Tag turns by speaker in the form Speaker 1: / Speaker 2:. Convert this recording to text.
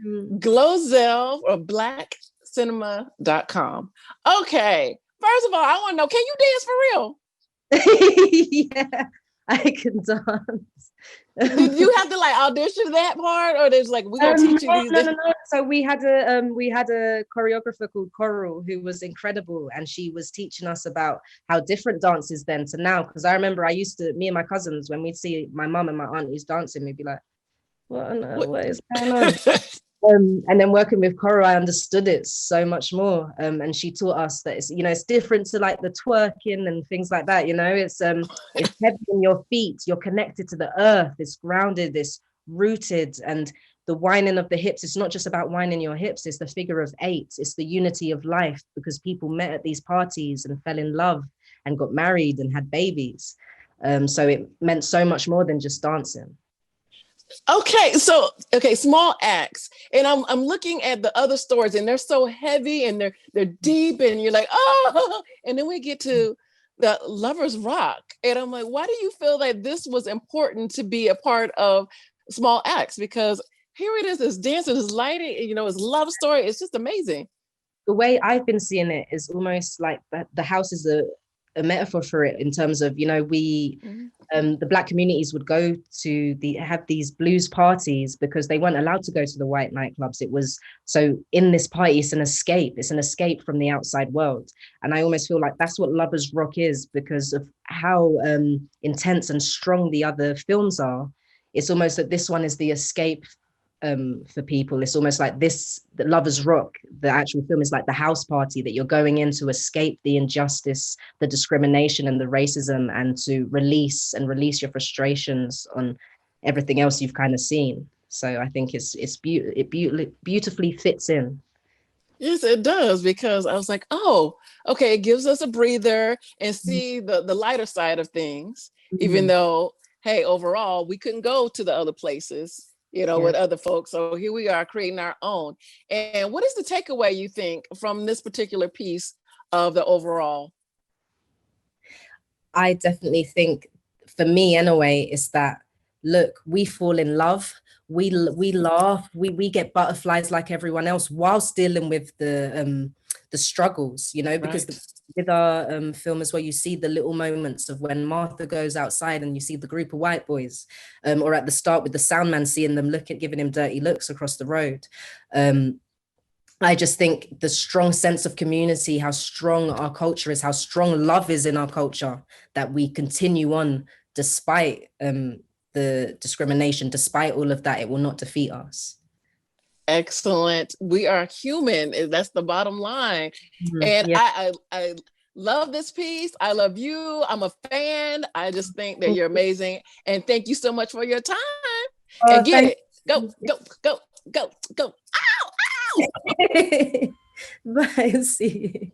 Speaker 1: Glozell or blackcinema.com. Okay. First of all, I want to know, can you dance for real?
Speaker 2: Yeah, I can dance.
Speaker 1: Did you have to like audition that part, or there's like we're gonna teach you these?
Speaker 2: No. So we had a choreographer called Coral who was incredible, and she was teaching us about how different dances then to now. Because I remember me and my cousins, when we'd see my mum and my aunt who's dancing, we'd be like, what is going on? And then working with Coral, I understood it so much more. And she taught us that it's different to like the twerking and things like that. It's heavy in your feet. You're connected to the earth. It's grounded. It's rooted. And the winding of the hips. It's not just about winding your hips. It's the figure of eight. It's the unity of life, because people met at these parties and fell in love and got married and had babies. So it meant so much more than just dancing.
Speaker 1: Okay, small acts, and I'm looking at the other stories, and they're so heavy and they're deep, and you're like, oh, and then we get to the Lovers Rock, and I'm like, why do you feel that this was important to be a part of small acts? Because here it is, this dancing, this lighting, it's love story. It's just amazing.
Speaker 2: The way I've been seeing it is almost like the house is a metaphor for it, in terms of, the Black communities would go to have these blues parties because they weren't allowed to go to the white nightclubs. It was so in this party, it's an escape from the outside world. And I almost feel like that's what Lovers Rock is, because of how intense and strong the other films are. It's almost that this one is the escape for people. It's almost like the Lovers Rock, the actual film, is like the house party that you're going in to escape the injustice, the discrimination and the racism, and to release your frustrations on everything else you've kind of seen. So I think it beautifully fits in.
Speaker 1: Yes, it does, because I was like, oh, okay, it gives us a breather and see the lighter side of things, even though, hey, overall, we couldn't go to the other places, with other folks. So here we are creating our own. And what is the takeaway, you think, from this particular piece of the overall?
Speaker 2: I definitely think, for me anyway, is that, look, we fall in love, we laugh, we get butterflies like everyone else, whilst dealing with the struggles, because
Speaker 1: Right.
Speaker 2: with our film as well, you see the little moments of when Martha goes outside and you see the group of white boys, or at the start with the sound man, seeing them giving him dirty looks across the road. I just think the strong sense of community, how strong our culture is, how strong love is in our culture, that we continue on despite the discrimination, despite all of that, it will not defeat us.
Speaker 1: Excellent. We are human. That's the bottom line. And
Speaker 2: Yeah.
Speaker 1: I love this piece. I love you. I'm a fan. I just think that you're amazing. And thank you so much for your time. And get it. Go, go, go, go, go. Ow, ow.
Speaker 2: Bye. See you.